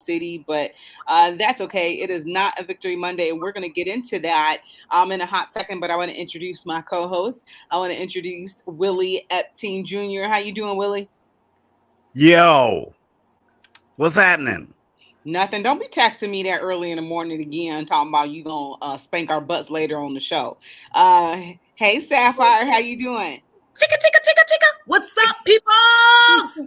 city, but that's okay. It is not a Victory Monday, and we're going to get into that in a hot second. But I want to introduce my co-host. I want to introduce Willie Epting Jr. How you doing, Willie? Yo, what's happening? Nothing. Don't be texting me that early in the morning again, talking about you gonna spank our butts later on the show. Hey Sapphire, how you doing? Chicka, chicka, chicka, chicka. What's up, peoples?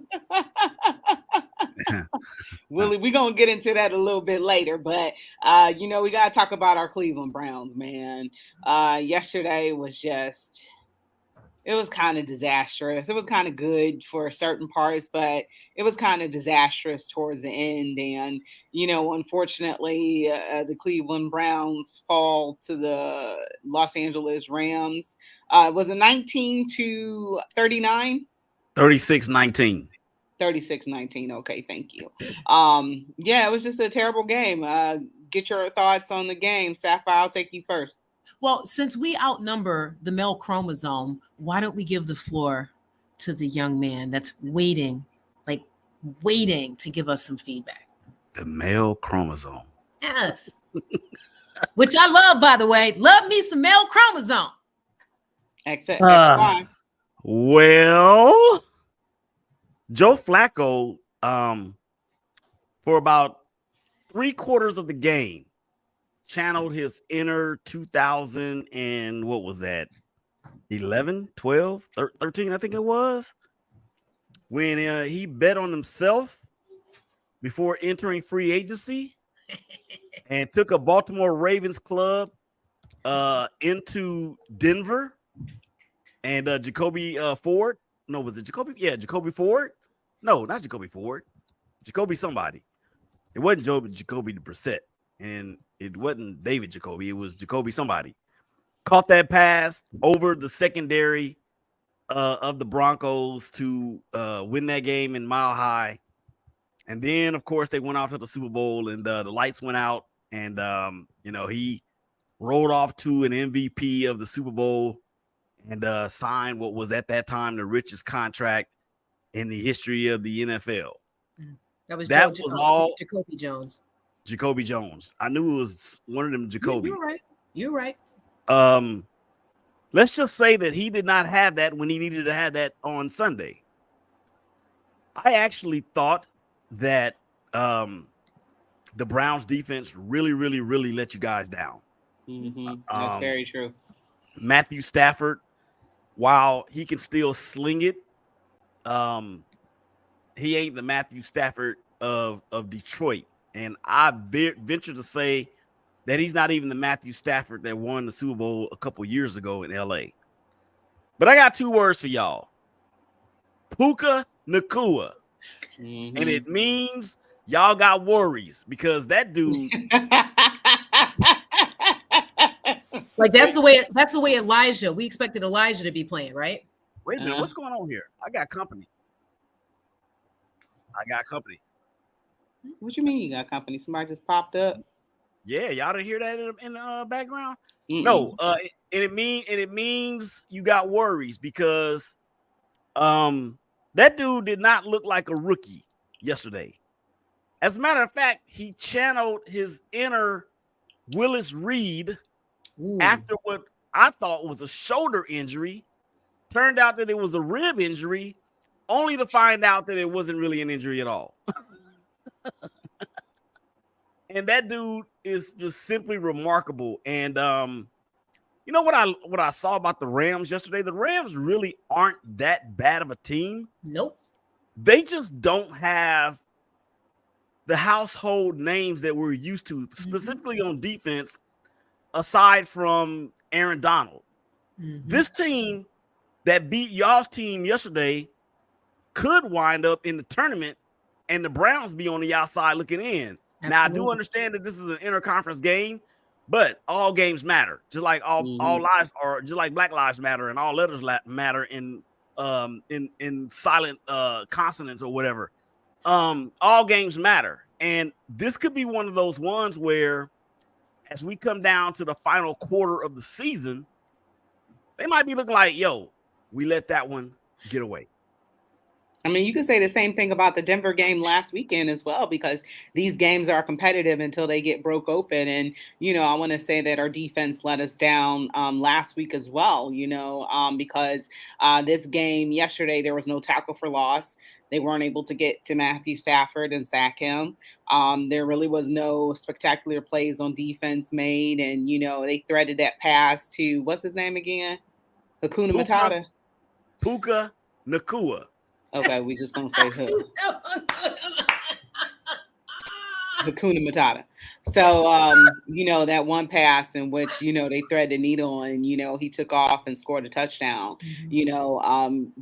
Willie, we're gonna get into that a little bit later, but we gotta talk about our Cleveland Browns, man. Yesterday was just it was kind of disastrous. It was kind of good for certain parts, but it was kind of disastrous towards the end. And unfortunately, the Cleveland Browns fall to the Los Angeles Rams. Was it 19-39? 36-19. 36-19. Okay, thank you. Yeah, it was just a terrible game. Get your thoughts on the game. Sapphire, I'll take you first. Well, since we outnumber the male chromosome, why don't we give the floor to the young man that's waiting to give us some feedback? The male chromosome. Yes. Which I love, by the way. Love me some male chromosome. Except well, Joe Flacco, for about 3/4 of the game, channeled his inner 2000 and what was that? 11, 12, 13, I think it was. When he bet on himself before entering free agency and took a Baltimore Ravens club into Denver and Jacoby Ford. No, was it Jacoby? Yeah, Jacoby Ford. No, not Jacoby Ford. Jacoby somebody. It wasn't Jacoby Brissett. And it wasn't David Jacoby. It was Jacoby somebody. Caught that pass over the secondary of the Broncos to win that game in Mile High. And then, of course, they went off to the Super Bowl and the lights went out. And, he rolled off to an MVP of the Super Bowl and signed what was at that time the richest contract in the history of the NFL. That was all Jacoby Jones. Jacoby Jones. I knew it was one of them Jacoby. You're right. Let's just say that he did not have that when he needed to have that on Sunday. I actually thought that the Browns defense really, really, really let you guys down. Mm-hmm. That's very true. Matthew Stafford, while he can still sling it, he ain't the Matthew Stafford of Detroit. And I venture to say that he's not even the Matthew Stafford that won the Super Bowl a couple years ago in L.A. But I got 2 words for y'all. Puka Nacua. Mm-hmm. And it means y'all got worries because that dude... that's the way Elijah. We expected Elijah to be playing, right? Wait a minute, what's going on here? I got company. What you mean you got company? Somebody just popped up? Yeah, y'all didn't hear that in the background? Mm-mm. No, it means you got worries because that dude did not look like a rookie yesterday. As a matter of fact, he channeled his inner Willis Reed after what I thought was a shoulder injury. Turned out that it was a rib injury, only to find out that it wasn't really an injury at all. And that dude is just simply remarkable. And you know what I saw about the Rams yesterday? The Rams really aren't that bad of a team. Nope. They just don't have the household names that we're used to, specifically on defense, aside from Aaron Donald. Mm-hmm. This team that beat y'all's team yesterday could wind up in the tournament and the Browns be on the outside looking in. Absolutely. Now, I do understand that this is an interconference game, but all games matter. Just like all lives are, just like Black Lives Matter and all letters matter in silent consonants or whatever. All games matter. And this could be one of those ones where as we come down to the final quarter of the season, they might be looking like, yo, we let that one get away. I mean, you could say the same thing about the Denver game last weekend as well, because these games are competitive until they get broke open. And, I want to say that our defense let us down last week as well, because this game yesterday, there was no tackle for loss. They weren't able to get to Matthew Stafford and sack him. There really was no spectacular plays on defense made. And, they threaded that pass to, what's his name again? Hakuna Matata. Puka Nakua. Okay, we just gonna say Hook. Hakuna Matata. So, that one pass in which, they thread the needle and, he took off and scored a touchdown,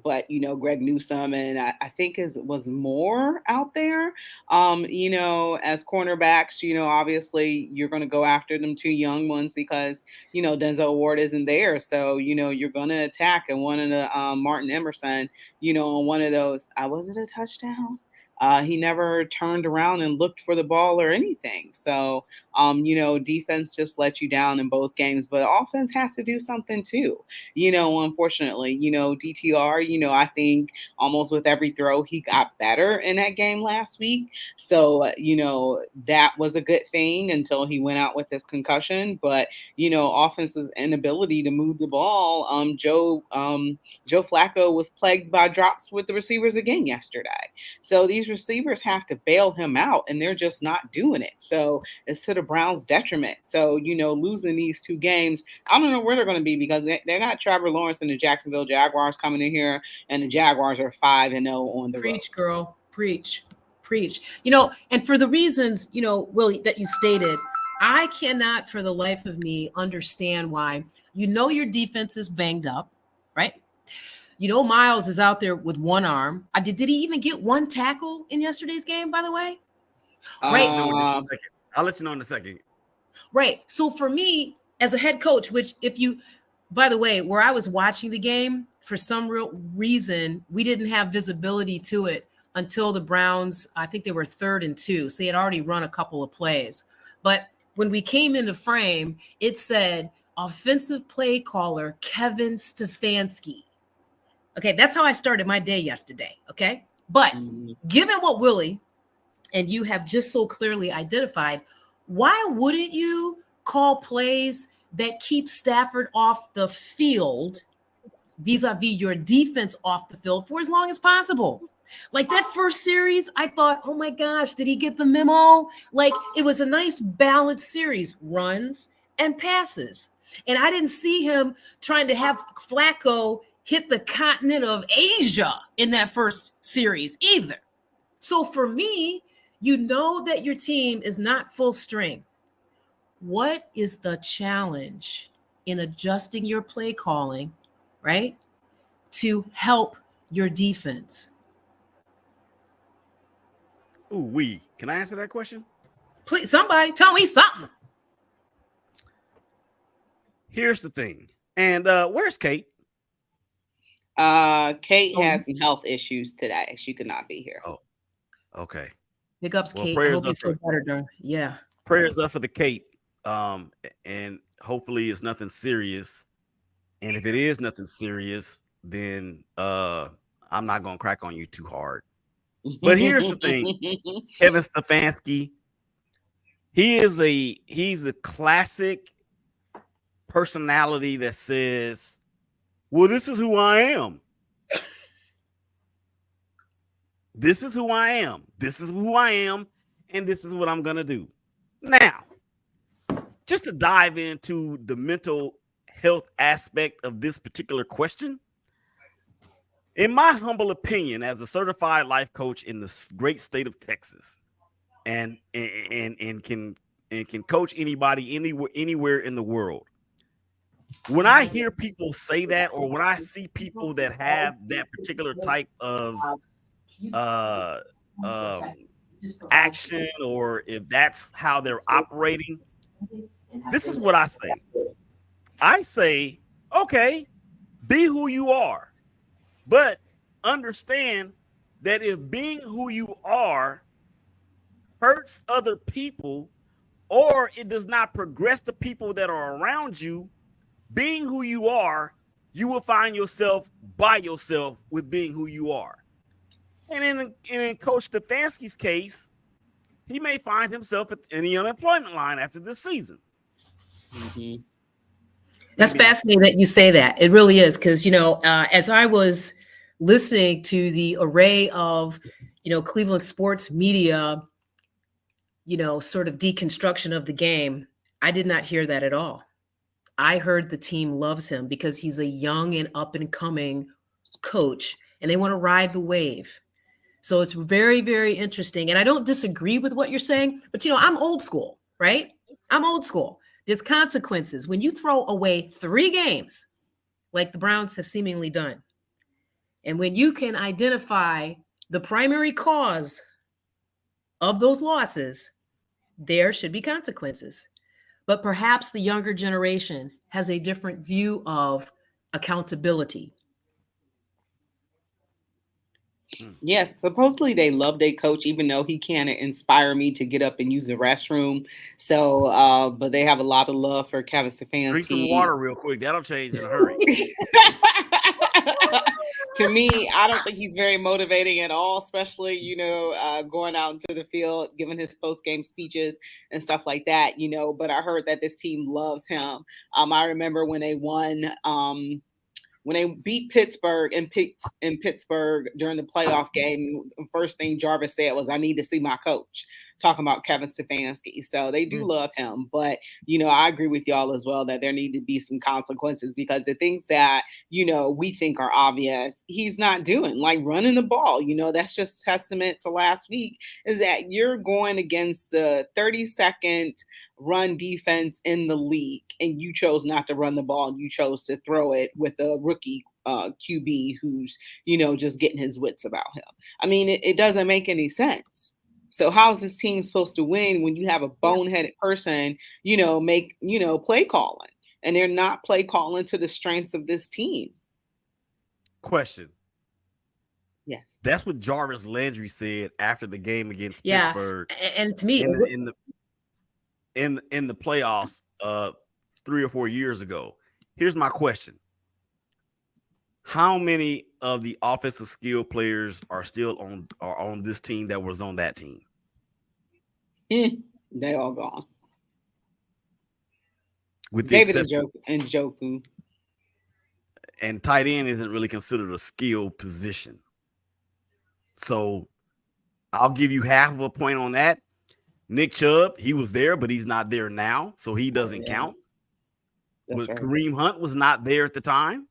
but, Greg Newsome and I think was more out there, as cornerbacks, obviously you're going to go after them two young ones because, Denzel Ward isn't there. So, you're going to attack and one of the Martin Emerson, on one of those, was it a touchdown? He never turned around and looked for the ball or anything. So, defense just let you down in both games, but offense has to do something too. Unfortunately, DTR, I think almost with every throw, he got better in that game last week. So, that was a good thing until he went out with his concussion. But, offense's inability to move the ball, Joe Flacco was plagued by drops with the receivers again yesterday. So these receivers have to bail him out, and they're just not doing it. So it's to the Browns' detriment. So, losing these two games, I don't know where they're going to be because they got Trevor Lawrence and the Jacksonville Jaguars coming in here, and the Jaguars are 5-0 on the road. Preach, girl. Preach. And for the reasons, Willie, that you stated, I cannot for the life of me understand why, your defense is banged up, right? Miles is out there with one arm. Did he even get one tackle in yesterday's game, by the way? Right. I'll let you know in a second. Right. So for me, as a head coach, which by the way, where I was watching the game, for some real reason, we didn't have visibility to it until the Browns, I think they were 3rd and 2. So they had already run a couple of plays. But when we came into frame, it said offensive play caller Kevin Stefanski. Okay, that's how I started my day yesterday, okay? But given what Willie and you have just so clearly identified, why wouldn't you call plays that keep Stafford off the field vis-a-vis your defense off the field for as long as possible? Like that first series, I thought, oh my gosh, did he get the memo? Like it was a nice balanced series, runs and passes. And I didn't see him trying to have Flacco hit the continent of Asia in that first series either. So for me, that your team is not full strength. What is the challenge in adjusting your play calling, right, to help your defense? Can I answer that question? Please, somebody tell me something. Here's the thing. And where's Kate? Kate has some health issues today. She could not be here. Oh, okay. Big ups, Kate. Prayers I hope you feel better, darling. Yeah. Prayers up for the Kate. And hopefully it's nothing serious. And if it is nothing serious, then I'm not gonna crack on you too hard. But here's the thing, Kevin Stefanski, he's a classic personality that says, well, this is who I am. This is who I am. This is who I am. And this is what I'm going to do. Now, just to dive into the mental health aspect of this particular question, in my humble opinion, as a certified life coach in the great state of Texas, and can coach anybody anywhere in the world, when I hear people say that, or when I see people that have that particular type of action, or if that's how they're operating, this is what I say. I say, okay, be who you are, but understand that if being who you are hurts other people, or it does not progress the people that are around you, being who you are, you will find yourself by yourself with being who you are. And in Coach Stefanski's case, he may find himself in the unemployment line after this season. Mm-hmm. That's Maybe not. fascinating that you say that. It really is, because as I was listening to the array of Cleveland sports media, sort of deconstruction of the game, I did not hear that at all. I heard the team loves him because he's a young and up and coming coach, and they want to ride the wave. So it's very, very interesting. And I don't disagree with what you're saying, but I'm old school, right? I'm old school. There's consequences. When you throw away 3 games, like the Browns have seemingly done, and when you can identify the primary cause of those losses, there should be consequences. But perhaps the younger generation has a different view of accountability. Yes, supposedly they love their coach, even though he can't inspire me to get up and use the restroom. So, but they have a lot of love for Kevin Drink some Stefanski. water real quick. That'll change in a hurry. To me, I don't think he's very motivating at all, especially, going out into the field, giving his post game speeches and stuff like that, but I heard that this team loves him. I remember when they won, when they beat Pittsburgh in Pittsburgh during the playoff game, the first thing Jarvis said was, "I need to see my coach," talking about Kevin Stefanski. So they do love him. But, I agree with y'all as well that there need to be some consequences, because the things that, we think are obvious, he's not doing, like running the ball. That's just testament to last week, is that you're going against the 32nd run defense in the league, and you chose not to run the ball. You chose to throw it with a rookie QB who's, just getting his wits about him. I mean, it doesn't make any sense. So how is this team supposed to win when you have a boneheaded person, make, play calling, and they're not play calling to the strengths of this team? Question. Yes. That's what Jarvis Landry said after the game against Pittsburgh. And to me, in the playoffs 3 or 4 years ago. Here's my question. How many of the offensive skill players are still on this team that was on that team? They all gone. With the David exception, and Njoku. And tight end isn't really considered a skill position. So I'll give you half of a point on that. Nick Chubb, he was there, but he's not there now, so he doesn't count. That's right. Kareem Hunt was not there at the time.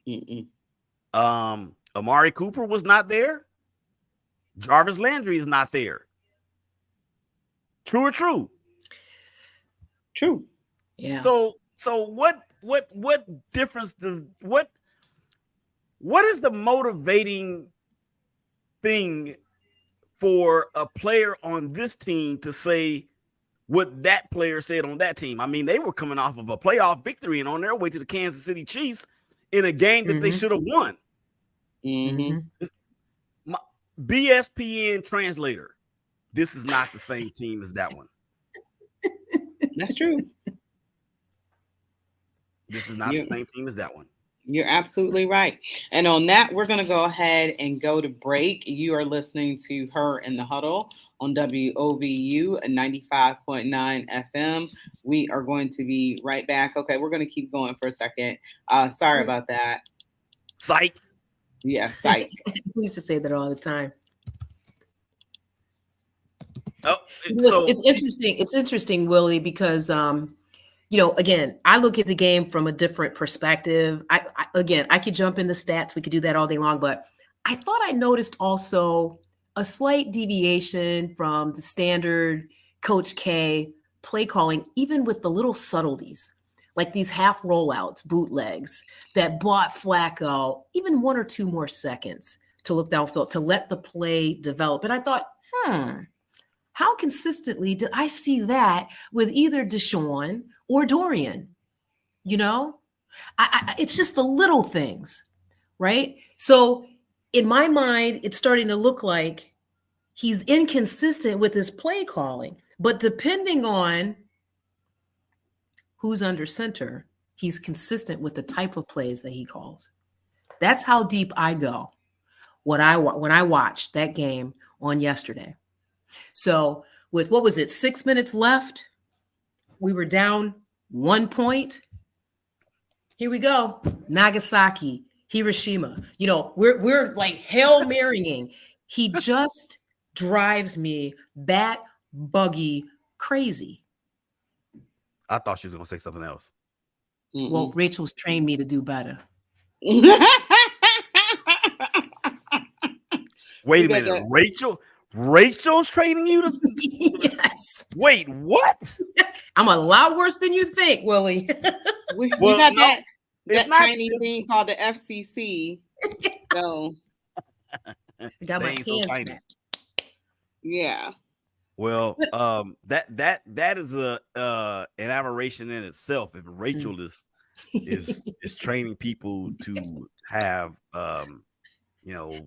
Mm-mm. Amari Cooper was not there. Jarvis Landry is not there. True or true? True. Yeah. So what difference does what is the motivating thing for a player on this team to say what that player said on that team? I mean, they were coming off of a playoff victory and on their way to the Kansas City Chiefs in a game that they should have won. Mm-hmm. BSPN translator. This is not the same team as that one. That's true. This is not the same team as that one. You're absolutely right. And on that, we're going to go ahead and go to break. You are listening to Her in the Huddle on WOVU 95.9 FM. We are going to be right back. Okay, we're going to keep going for a second. Sorry about that. Psych. Yeah, psych. We used to say that all the time. Oh, it's interesting. It's interesting, Willie, because again, I look at the game from a different perspective. I could jump in the stats. We could do that all day long, but I thought I noticed also a slight deviation from the standard Coach K play calling, even with the little subtleties, like these half rollouts, bootlegs that bought Flacco even 1 or 2 more seconds to look downfield, to let the play develop. And I thought, how consistently did I see that with either Deshaun or Dorian? It's just the little things, right? So in my mind, it's starting to look like he's inconsistent with his play calling, but depending on who's under center, he's consistent with the type of plays that he calls. That's how deep I go. when I watched that game on yesterday. So with, what was it, 6 minutes left, we were down 1 point. Here we go. Nagasaki, Hiroshima. You know, we're like Hail Marying. He just drives me bat buggy crazy. I thought she was gonna say something else. Well, Rachel's trained me to do better. Wait a minute, Rachel's training you to Yes. Wait, what? I'm a lot worse than you think, Willie. We got that not tiny thing called the FCC. So I got my They ain't hands so tiny. smacked. yeah. Well, that is a an aberration in itself. If Rachel is training people to have you know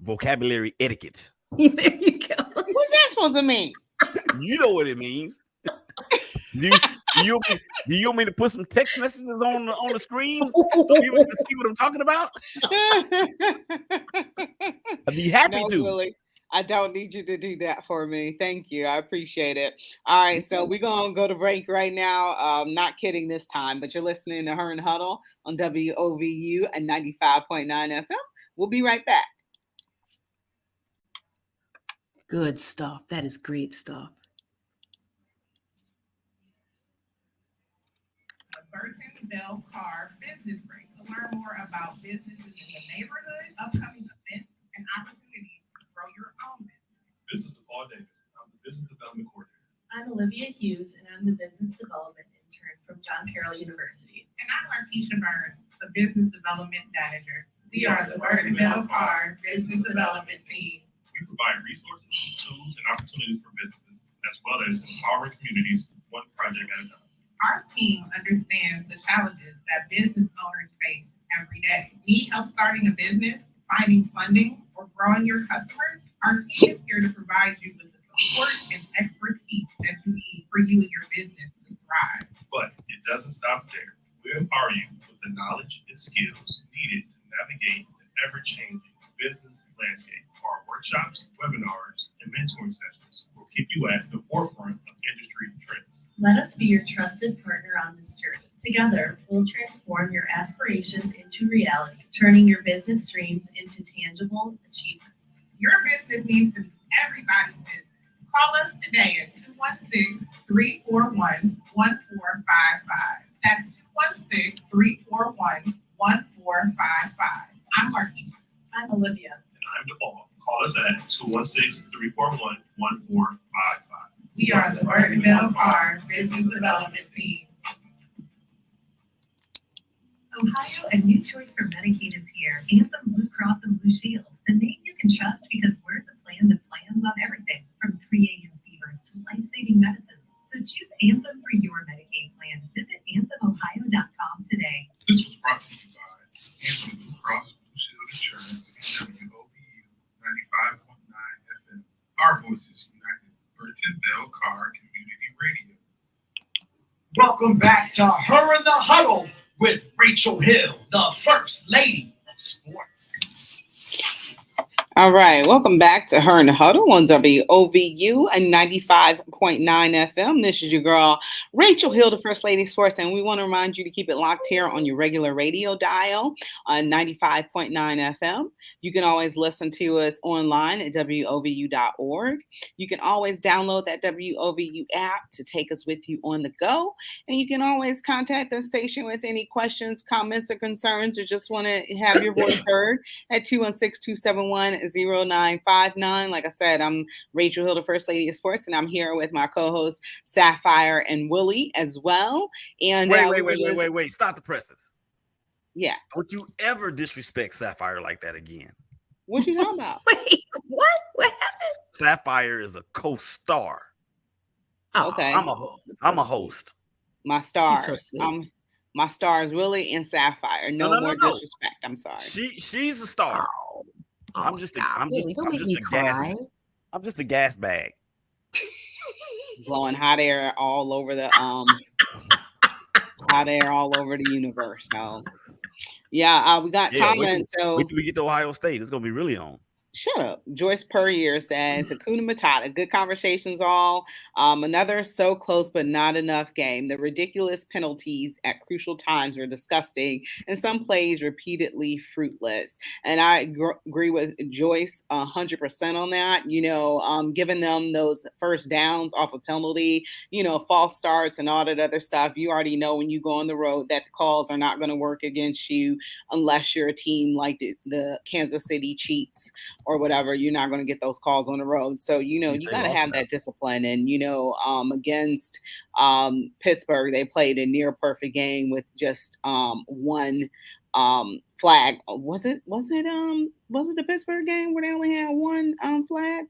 vocabulary etiquette. There you go. What's that supposed to mean? You know what it means. Do you want me to put some text messages on the screen so people can see what I'm talking about? I'd be happy to. Willie, I don't need you to do that for me. Thank you. I appreciate it. All right, so we're going to go to break right now. Not kidding this time, but you're listening to Her and Huddle on WOVU and 95.9 FM. We'll be right back. Good stuff. That is great stuff. Burton Bell Carr Business Break to learn more about businesses in the neighborhood, upcoming events, and opportunities to grow your own business. This is Paul Davis. I'm the Business Development Coordinator. I'm Olivia Hughes, and I'm the Business Development Intern from John Carroll University. And I'm Larkeisha Burns, the Business Development Manager. We are the Burton Bell Carr Business Development Team. We provide resources, tools, and opportunities for businesses, as well as empowering communities one project at a time. Our team understands the challenges that business owners face every day. Need help starting a business, finding funding, or growing your customers? Our team is here to provide you with the support and expertise that you need for you and your business to thrive. But it doesn't stop there. We empower you with the knowledge and skills needed to navigate the ever-changing business landscape. Our workshops, webinars, and mentoring sessions will keep you at the forefront of industry trends. Let us be your trusted partner on this journey. Together, we'll transform your aspirations into reality, turning your business dreams into tangible achievements. Your business needs to be everybody's business. Call us today at 216-341-1455. That's 216-341-1455. I'm Marquise. I'm Olivia. And I'm DePaul. Call us at 216-341-1455. We are the Burton Bell Carr Business Development Team. Ohio, a new choice for Medicaid is here. Anthem Blue Cross and Blue Shield, the name you can trust because we're the plan that plans on everything from 3 a.m. fevers to life-saving medicines. So choose Anthem for your Medicaid plan. Visit anthemohio.com today. This was brought to you by Anthem Blue Cross Blue Shield Insurance and WOVU 95.9 FM. Our voices united. Burton Bell Carr Community Radio. Welcome back to Her in the Huddle with Rachel Hill, the First Lady of Sports. All right, welcome back to Her and the Huddle on WOVU and 95.9 FM. This is your girl, Rachel Hill, the First Lady of Sports, and we want to remind you to keep it locked here on your regular radio dial on 95.9 FM. You can always listen to us online at WOVU.org. You can always download that WOVU app to take us with you on the go, and you can always contact the station with any questions, comments, or concerns, or just want to have your voice heard at 216-271-0959. Like I said, I'm Rachel Hill, the First Lady of Sports, and I'm here with my co-hosts Sapphire and Willie as well. And Wait! Stop the presses. Yeah. Don't you ever disrespect Sapphire like that again. What you talking about? Wait, what? What happened? Sapphire is a co-star. Oh, Okay. I'm a host. My stars. He's so sweet. My stars, Willie and Sapphire. No more disrespect. I'm sorry. She's a star. I'm just a gas bag. Blowing hot air all over the hot air all over the universe. So Yeah, we got Yeah, comments. So wait till we get to Ohio State. It's gonna be really on. shut up. Joyce Purrier says, Hakuna Matata. Good conversations all. Another so close but not enough game. The ridiculous penalties at crucial times were disgusting, and some plays repeatedly fruitless. And I agree with Joyce 100% on that. Giving them those first downs off a penalty, false starts and all that other stuff. You already know when you go on the road that the calls are not going to work against you unless you're a team like the Kansas City Chiefs or whatever. You're not going to get those calls on the road. So, you got to have that discipline. And, against Pittsburgh, they played a near perfect game with just one flag. Was it the Pittsburgh game where they only had one flag?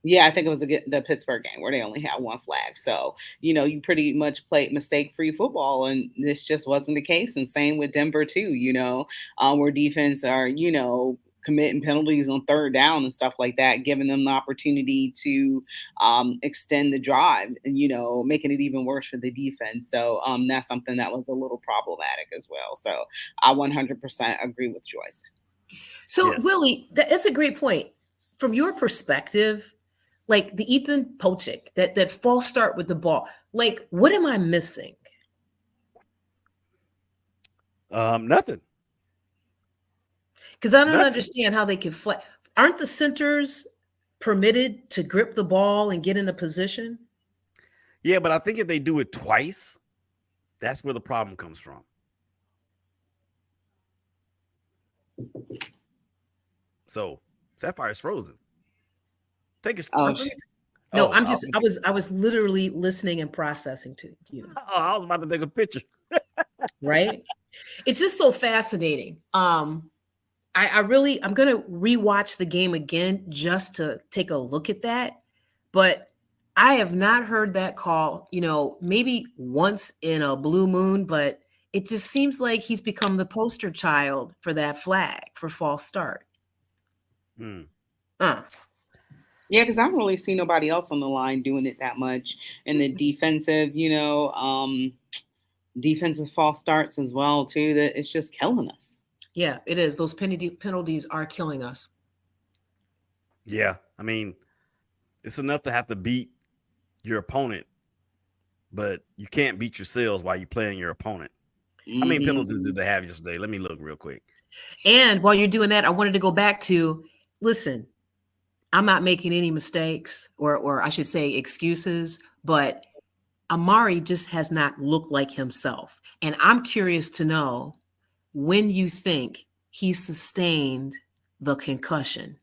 Yeah, I think it was the Pittsburgh game where they only had one flag. So, you pretty much played mistake-free football, and this just wasn't the case. And same with Denver, too, where defense are, committing penalties on third down and stuff like that, giving them the opportunity to extend the drive and, making it even worse for the defense. So that's something that was a little problematic as well. So I 100% agree with Joyce. So, yes. Willie, that's a great point. From your perspective, like the Ethan Pochik, that false start with the ball, like what am I missing? Nothing. Because I don't understand how they can fly. Aren't the centers permitted to grip the ball and get in a position? Yeah, but I think if they do it twice, that's where the problem comes from. So Sapphire's frozen. Take a No, I was literally listening and processing to you. Oh, I was about to take a picture. Right? It's just so fascinating. I'm going to rewatch the game again just to take a look at that. But I have not heard that call, maybe once in a blue moon, but it just seems like he's become the poster child for that flag for false start. Yeah, because I don't really see nobody else on the line doing it that much. And the defensive, defensive false starts as well, too, that it's just killing us. Yeah, it is. Those penalties are killing us. Yeah, I mean, it's enough to have to beat your opponent, but you can't beat yourselves while you're playing your opponent. How many penalties did they have yesterday? Let me look real quick. And while you're doing that, I wanted to go back to, listen, I'm not making any mistakes or I should say excuses, but Amari just has not looked like himself. And I'm curious to know when you think he sustained the concussion.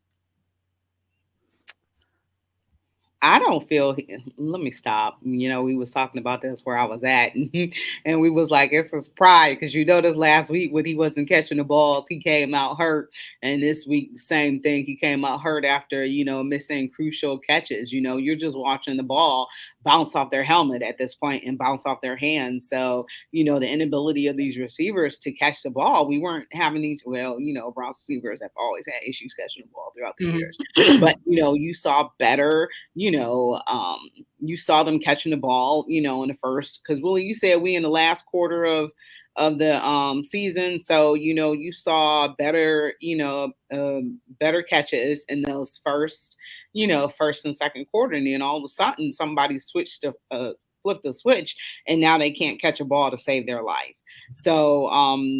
I don't feel, let me stop. We was talking about this where I was at and we was like, this was pride because this last week when he wasn't catching the balls, he came out hurt. And this week, same thing. He came out hurt after, missing crucial catches. You're just watching the ball bounce off their helmet at this point and bounce off their hands. So, the inability of these receivers to catch the ball, we weren't having these, Browns receivers have always had issues catching the ball throughout the years. But, you saw better, you saw them catching the ball, in the first, because Willie, you said we in the last quarter of the season. So, you saw better, better catches in those first and second quarter. And then all of a sudden somebody flipped a switch and now they can't catch a ball to save their life. So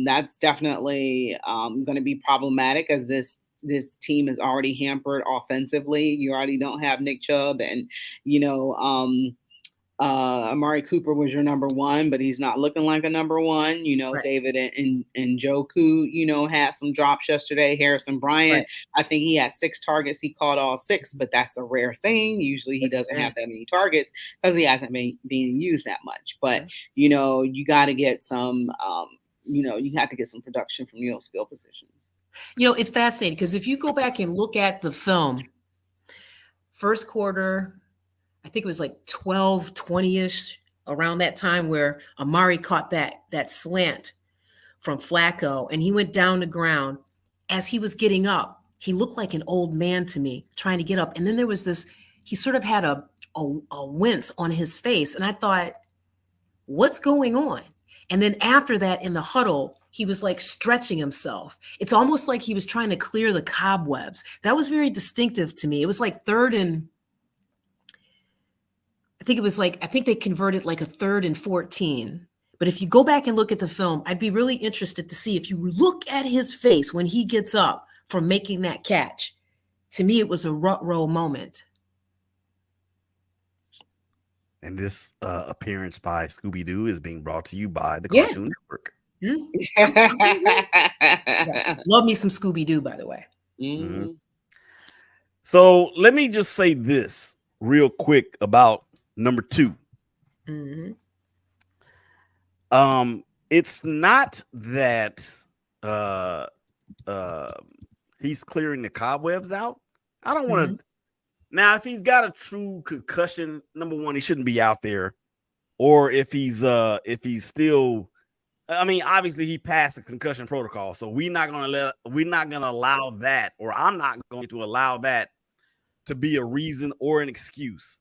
that's definitely going to be problematic as this team is already hampered offensively. You already don't have Nick Chubb and, Amari Cooper was your number one, but he's not looking like a number one. Right. David and Njoku, had some drops yesterday. Harrison Bryant, right. I think he had 6 targets. He caught all 6, but that's a rare thing. Usually he doesn't have that many targets because he hasn't been being used that much. But, you got to get some, you have to get some production from your skill positions. It's fascinating because if you go back and look at the film, first quarter, I think it was like 12-20-ish around that time where Amari caught that slant from Flacco and he went down the ground. As he was getting up, he looked like an old man to me trying to get up. And then there was this, he sort of had a wince on his face. And I thought, what's going on? And then after that in the huddle, he was like stretching himself. It's almost like he was trying to clear the cobwebs. That was very distinctive to me. It was like I think they converted like a 3rd and 14. But if you go back and look at the film, I'd be really interested to see if you look at his face when he gets up from making that catch. To me, it was a rut row moment. And this appearance by Scooby-Doo is being brought to you by the Yeah. Cartoon Network. Yes. Love me some Scooby-Doo, by the way. Mm-hmm. So let me just say this real quick about number 2. Mm-hmm. It's not that he's clearing the cobwebs out. I don't want to. Now, if he's got a true concussion, number one, he shouldn't be out there. Or if he's still, I mean, obviously he passed the concussion protocol, so we're not gonna allow that, or I'm not going to allow that to be a reason or an excuse.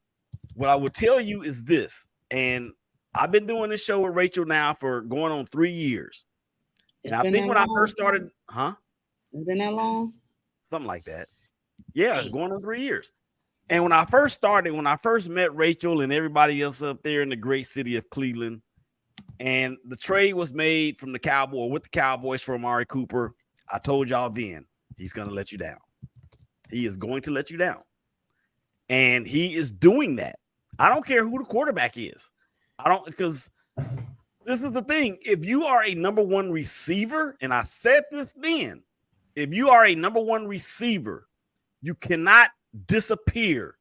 What I would tell you is this, and I've been doing this show with Rachel now for going on 3 years. And I think when I first started, It's been that long? Something like that. Yeah, going on 3 years. And when I first met Rachel and everybody else up there in the great city of Cleveland, and the trade was made with the Cowboys for Amari Cooper, I told y'all then, he's going to let you down. He is going to let you down. And he is doing that. I don't care who the quarterback is. Because this is the thing. If you are a number 1 receiver, and I said this then, if you are a number 1 receiver, you cannot disappear.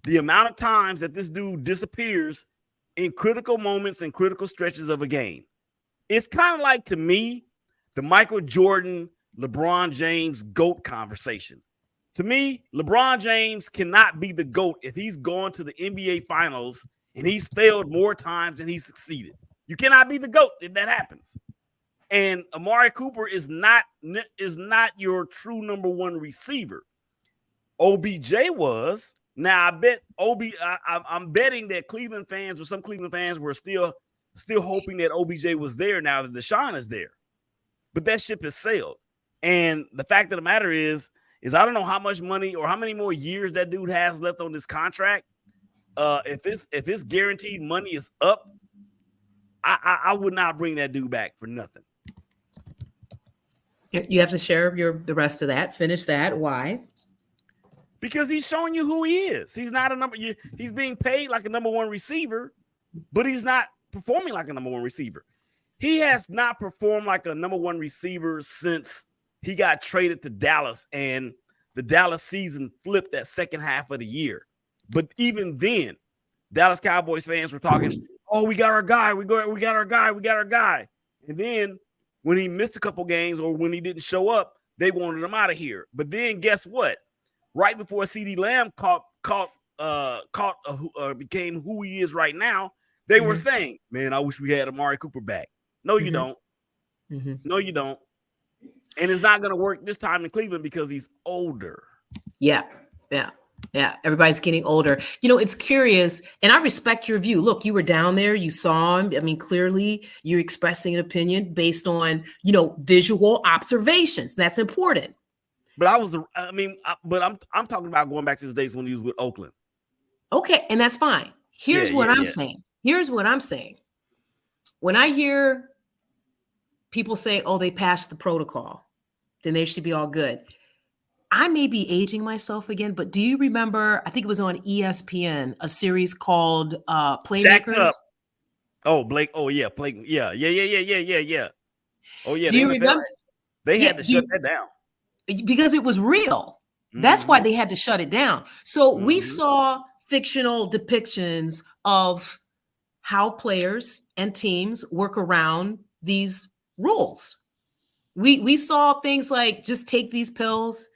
The amount of times that this dude disappears in critical moments and critical stretches of a game. It's kind of like, to me, the Michael Jordan, LeBron James GOAT conversation. To me, LeBron James cannot be the GOAT if he's gone to the NBA Finals and he's failed more times than he's succeeded. You cannot be the GOAT if that happens. And Amari Cooper is not your true number 1 receiver. OBJ was. Now I bet I'm betting that Cleveland fans, or some Cleveland fans, were still hoping that OBJ was there now that Deshaun is there. But that ship has sailed. And the fact of the matter is I don't know how much money or how many more years that dude has left on this contract. If his guaranteed money is up, I would not bring that dude back for nothing. You have to share the rest of that. Finish that. Why? Because he's showing you who he is. He's not he's being paid like a number 1 receiver, but he's not performing like a number 1 receiver. He has not performed like a number 1 receiver since he got traded to Dallas, and the Dallas season flipped that second half of the year. But even then, Dallas Cowboys fans were talking, "Oh, we got our guy. We got our guy. We got our guy." And then when he missed a couple games or when he didn't show up, they wanted him out of here. But then guess what? Right before CeeDee Lamb became who he is right now, they were saying, "Man, I wish we had Amari Cooper back." No, you don't. No, you don't. And it's not going to work this time in Cleveland because he's older. Yeah. Everybody's getting older. It's curious, and I respect your view. Look, you were down there, you saw him. I mean, clearly you're expressing an opinion based on, visual observations. That's important. But I'm talking about going back to his days when he was with Oakland. Okay, and that's fine. Here's what I'm saying. When I hear people say, "Oh, they passed the protocol, then they should be all good," I may be aging myself again, but do you remember, I think it was on ESPN, a series called Playmakers? Oh, Blake. Oh, yeah. Blake. Yeah. Oh, yeah. Do you remember? They had to shut that down. Because it was real. That's why they had to shut it down. So we saw fictional depictions of how players and teams work around these rules. We saw things like, just take these pills,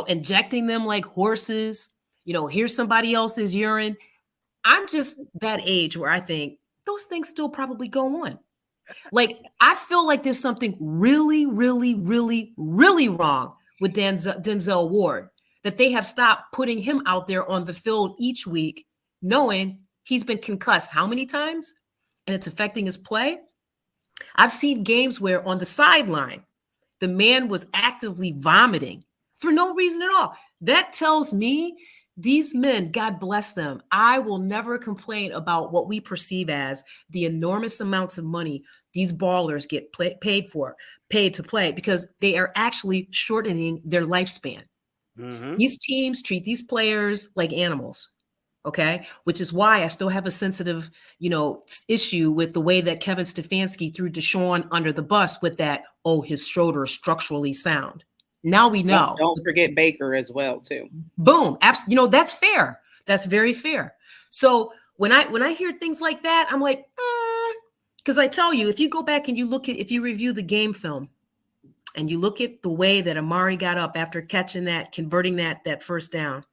injecting them like horses, here's somebody else's urine. I'm just that age where I think those things still probably go on. Like, I feel like there's something really, really, really, really wrong with Denzel Ward, that they have stopped putting him out there on the field each week, knowing he's been concussed how many times, and it's affecting his play. I've seen games where on the sideline, the man was actively vomiting for no reason at all. That tells me these men, God bless them, I will never complain about what we perceive as the enormous amounts of money these ballers get paid to play, because they are actually shortening their lifespan. Mm-hmm. These teams treat these players like animals. Okay. Which is why I still have a sensitive, issue with the way that Kevin Stefanski threw Deshaun under the bus with that, oh, his shoulder is structurally sound. Now we know. Don't forget Baker as well, too. Boom. That's fair. That's very fair. So when I hear things like that, I'm like, because I tell you, if you go back and if you review the game film and you look at the way that Amari got up after converting that first down,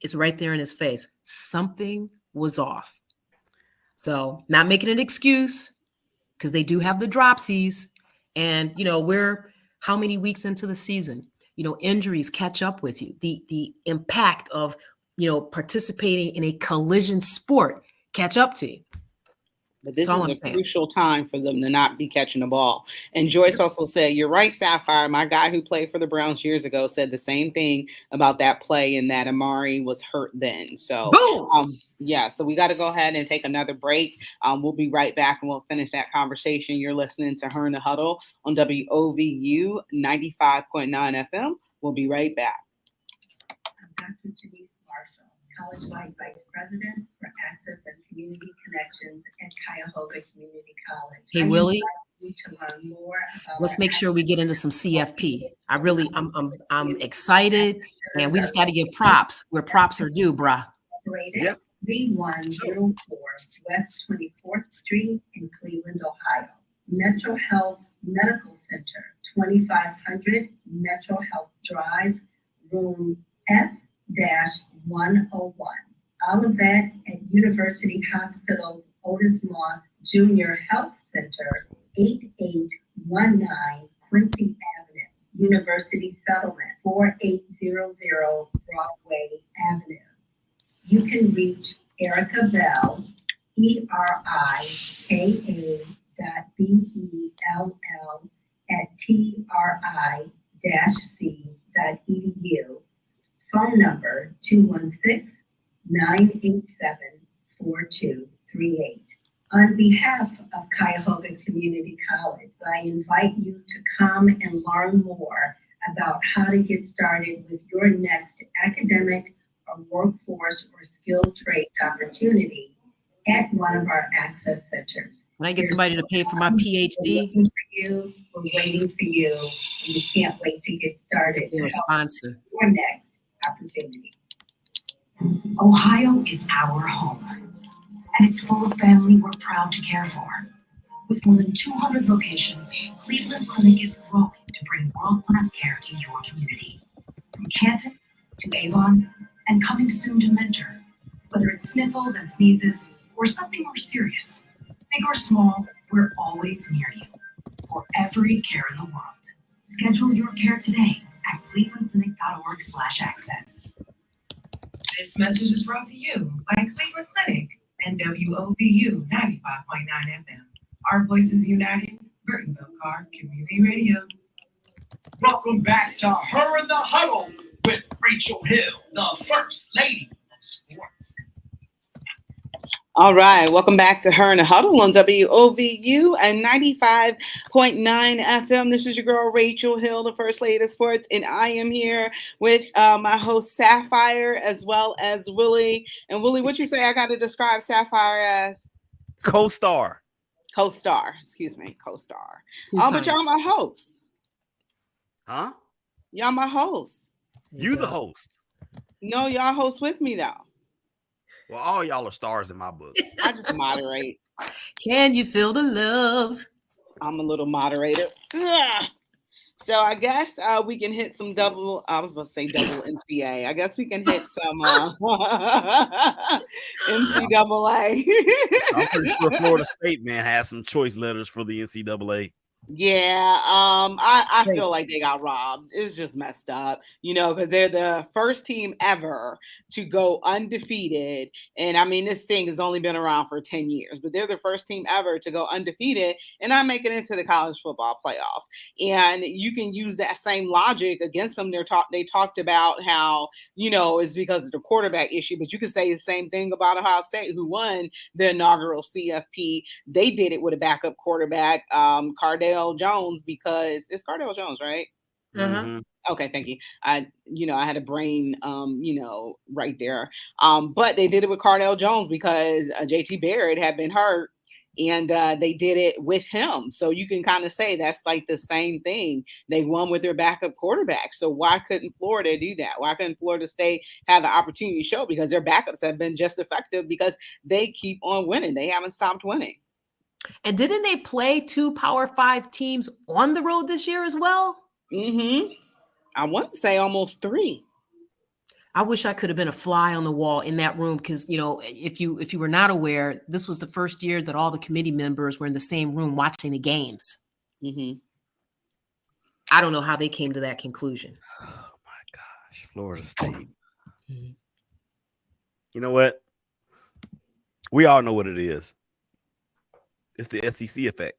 it's right there in his face. Something was off. So not making an excuse, because they do have the dropsies. And, we're how many weeks into the season? Injuries catch up with you. The impact of, participating in a collision sport catch up to you. But this is a crucial time for them to not be catching the ball. And Joyce also said, you're right, Sapphire. My guy who played for the Browns years ago said the same thing about that play, and that Amari was hurt then. So, so we got to go ahead and take another break. We'll be right back and we'll finish that conversation. You're listening to Her in the Huddle on WOVU 95.9 FM. We'll be right back. College-wide Vice President for Access and Community Connections at Cuyahoga Community College. Hey, Willie, to learn more about let's make sure we get into some CFP. I'm excited, and we just got to give props where props are due, brah. Yeah. 3104 West 24th Street in Cleveland, Ohio. Metro Health Medical Center, 2500 Metro Health Drive, room S-101. Olivet at University Hospital's Otis Moss Junior Health Center, 8819 Quincy Avenue. University Settlement, 4800 Broadway Avenue. You can reach Erica Bell, erika.bell at tri-c.edu. Phone number 216-987-4238. On behalf of Cuyahoga Community College, I invite you to come and learn more about how to get started with your next academic or workforce or skilled trades opportunity at one of our access centers. When I get somebody to pay for my PhD, we're waiting for you, and we can't wait to get started. You're a sponsor. Your next opportunity. Ohio is our home, and it's full of family we're proud to care for. With more than 200 locations, Cleveland Clinic is growing to bring world-class care to your community. From Canton to Avon, and coming soon to Mentor. Whether it's sniffles and sneezes, or something more serious, big or small, we're always near you. For every care in the world. Schedule your care today at clevelandclinic.org/access. This message is brought to you by Cleveland Clinic and WOVU 95.9 FM. Our voices united, Burtonville Car Community Radio. Welcome back to Her in the Huddle with Rachel Hill, the First Lady of Sports. All right, welcome back to Her in the Huddle on WOVU and 95.9 FM. This is your girl, Rachel Hill, the First Lady of Sports, and I am here with my host, Sapphire, as well as Willie. And Willie, what you say I got to describe Sapphire as? Co-star. Co-star, co-star. But y'all my host. Huh? Y'all my host. You the host. No, y'all host with me, though. Well, all y'all are stars in my book. I just moderate. Can you feel the love? I'm a little moderator. Ugh. So I guess we can hit some double. I was about to say double NCAA. I guess we can hit some NCAA. I'm pretty sure Florida State, man, has some choice letters for the NCAA. Yeah, I Crazy. feel like they got robbed. It's just messed up, because they're the first team ever to go undefeated. And I mean, this thing has only been around for 10 years, but they're the first team ever to go undefeated and not make it into the college football playoffs. And you can use that same logic against them. They talked about how, it's because of the quarterback issue, but you could say the same thing about Ohio State, who won the inaugural CFP. They did it with a backup quarterback, Cardale Jones, because it's Cardale Jones, right? Uh-huh. Okay, thank you. I had a brain, right there. But they did it with Cardale Jones because JT Barrett had been hurt, and they did it with him. So you can kind of say that's like the same thing. They won with their backup quarterback. So why couldn't Florida do that? Why couldn't Florida State have the opportunity to show? Because their backups have been just effective because they keep on winning. They haven't stopped winning. And didn't they play 2 Power 5 teams on the road this year as well? I want to say almost 3. I wish I could have been a fly on the wall in that room because, if you were not aware, this was the first year that all the committee members were in the same room watching the games. I don't know how they came to that conclusion. Oh my gosh, Florida State. You know what? We all know what it is. It's the SEC effect.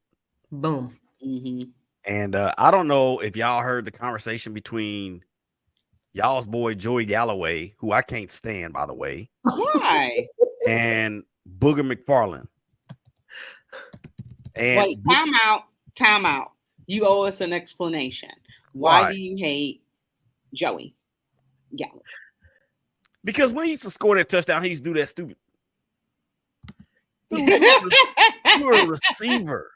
Boom. And I don't know if y'all heard the conversation between y'all's boy Joey Galloway, who I can't stand, by the way. Why? And Booger McFarland. And wait, time out. You owe us an explanation. Why do you hate Joey Galloway? Because when he used to score that touchdown, he used to do that stupid. Dude, you're a receiver.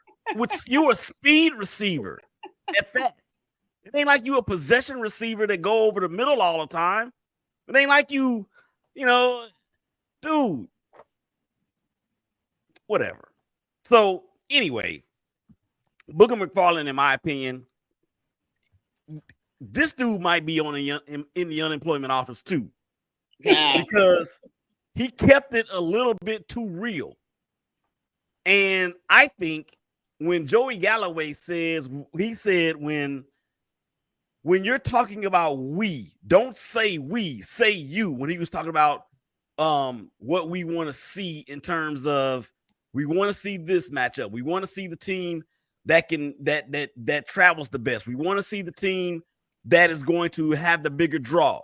You're a speed receiver. At that, it ain't like you a possession receiver that go over the middle all the time. It ain't like you dude. Whatever. So anyway, Booger McFarland, in my opinion, this dude might be on in the unemployment office too, because he kept it a little bit too real. And I think when Joey Galloway said when you're talking about we, don't say we, say you. When he was talking about what we want to see in terms of, we want to see this matchup. We want to see the team that travels the best. We want to see the team that is going to have the bigger draw.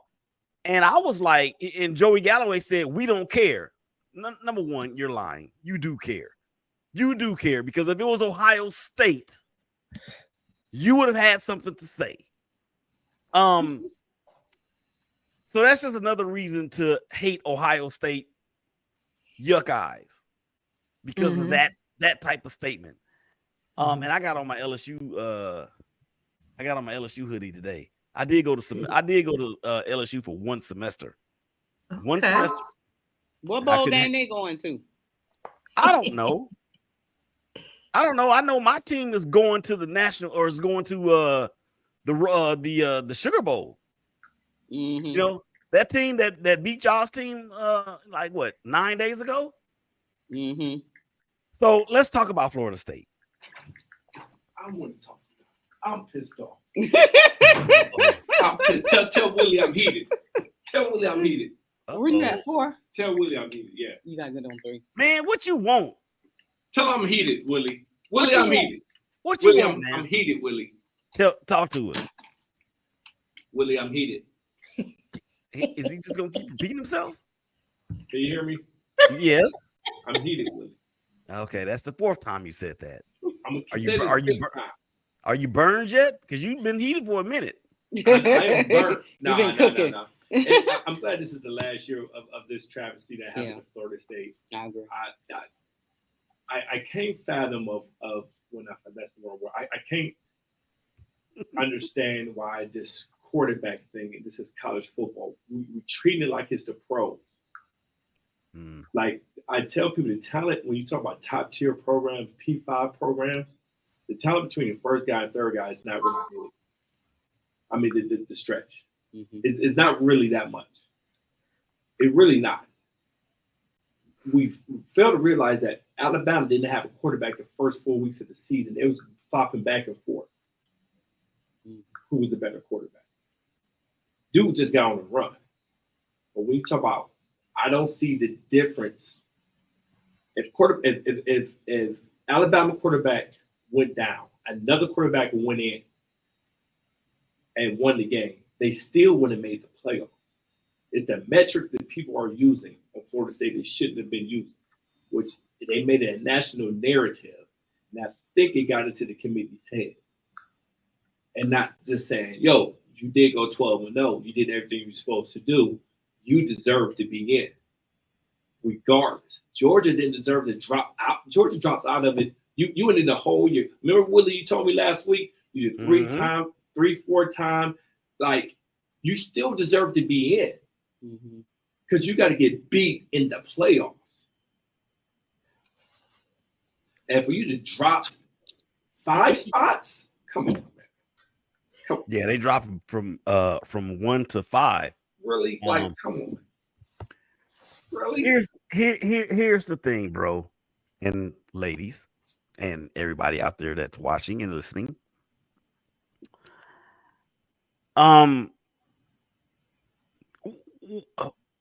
And I was like, and Joey Galloway said, we don't care. Number one, you're lying. You do care. You do care, because if it was Ohio State, you would have had something to say. So that's just another reason to hate Ohio State yuck eyes, because of that type of statement. And I got on my LSU hoodie today. I did go to LSU for one semester. Okay. One semester. What bowl game they going to? I don't know. I know my team is going to the national, or is going to the Sugar Bowl. That team that beat y'all's team 9 days ago. So let's talk about Florida State. I want to talk. I'm pissed off. I'm pissed. Tell Willie I'm heated. Tell Willie I'm heated. Where you at 4? Tell Willie I'm heated. Yeah. You got good on 3. Man, what you want? Tell him I'm heated, Willie. Willie, I'm heated. What you want, man? I'm heated, Willie. Talk to us. Willie, I'm heated. Is he just gonna keep repeating himself? Can you hear me? Yes. I'm heated, Willie. Okay, that's the 4th time you said that. Are you burned yet? Because you've been heated for a minute. I am burnt. No. I'm glad this is the last year of this travesty that happened at Florida State. I agree. I can't fathom of when that's the wrong word. I can't understand why this quarterback thing, this is college football, we treat it like it's the pros. Like I tell people, the talent, when you talk about top tier programs, P5 programs, the talent between the first guy and third guy is not really good. I mean, the stretch is not really that much. It really not. we fail to realize that Alabama didn't have a quarterback the first 4 weeks of the season. It was flopping back and forth. Who was the better quarterback? Dude just got on the run. But when you talk about, I don't see the difference. If Alabama quarterback went down, another quarterback went in and won the game, they still wouldn't have made the playoffs. It's the metrics that people are using on Florida State that shouldn't have been used, which they made it a national narrative. And I think it got into the committee's head. And not just saying, yo, you did go 12-0. You did everything you were supposed to do. You deserve to be in. Regardless. Georgia didn't deserve to drop out. Georgia drops out of it. You went in the whole year. Remember, Willie, you told me last week, you did 4 times. Like, you still deserve to be in. Because you got to get beat in the playoffs. And for you to drop 5 spots, come on, man. Yeah, they dropped from 1 to 5. Really? Like, come on. Really? Here's the thing, bro, and ladies, and everybody out there that's watching and listening.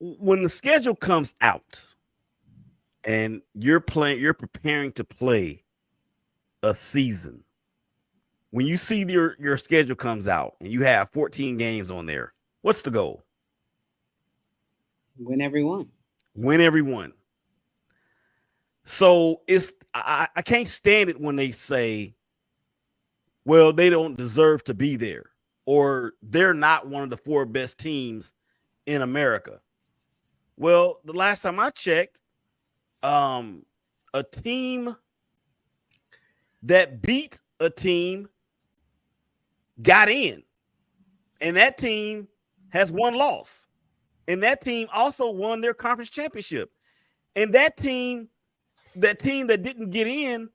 When the schedule comes out and you're preparing to play a season, when you see your schedule comes out and you have 14 games on there, what's the goal? Win every one. Win every one. So I can't stand it when they say, well, they don't deserve to be there, or they're not one of the 4 best teams in America. Well, the last time I checked, a team that beat a team got in, and that team has 1 loss, and that team also won their conference championship. And that team that didn't get in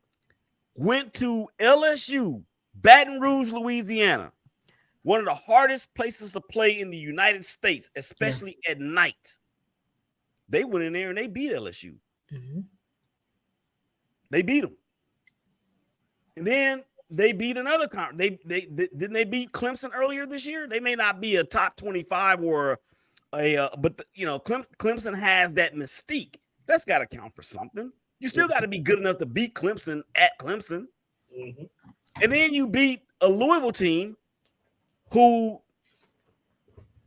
went to LSU, Baton Rouge, Louisiana, one of the hardest places to play in the United States, especially at night. They went in there and they beat LSU. They beat them. And then they beat another conference. Didn't they beat Clemson earlier this year? They may not be a top 25 or but Clemson has that mystique. That's got to count for something. You still got to be good enough to beat Clemson at Clemson. And then you beat a Louisville team who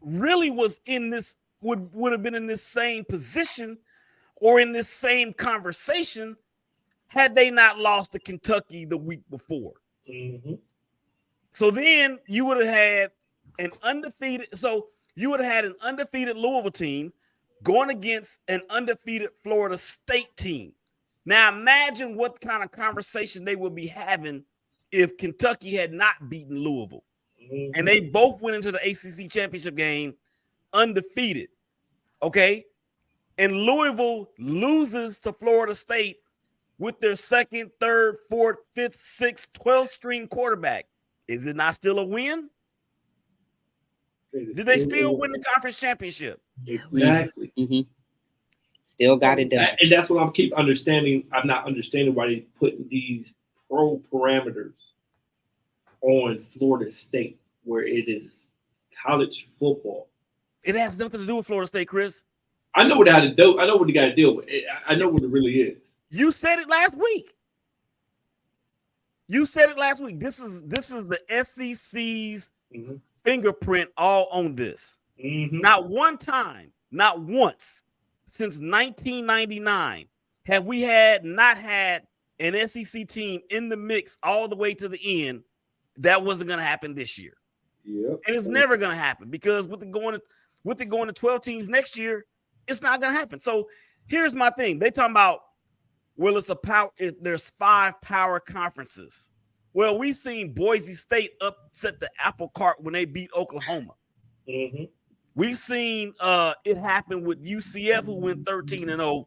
really was in this, would have been in this same position or in this same conversation had they not lost to Kentucky the week before. So then you would have had an undefeated Louisville team going against an undefeated Florida State team. Now imagine what kind of conversation they would be having if Kentucky had not beaten Louisville. And they both went into the ACC championship game undefeated. Okay. And Louisville loses to Florida State with their 2nd, 3rd, 4th, 5th, 6th, 12th string quarterback. Is it not still a win? Did they still win the conference championship? Exactly. Still got it done. And that's what I keep understanding. I'm not understanding why they put these pro parameters on Florida State, where it is college football. It has nothing to do with Florida State, Chris. I know what I had to do. I know what you got to deal with. I know what it really is. You said it last week. This is the SEC's fingerprint all on this. Not one time, not once since 1999 have we not had an SEC team in the mix all the way to the end. That wasn't going to happen this year. And it's never going to happen because with it going to 12 teams next year, it's not going to happen. So here's my thing. They talking about, well, there's 5 power conferences. Well, we've seen Boise State upset the apple cart when they beat Oklahoma. We've seen it happen with UCF, who went 13-0.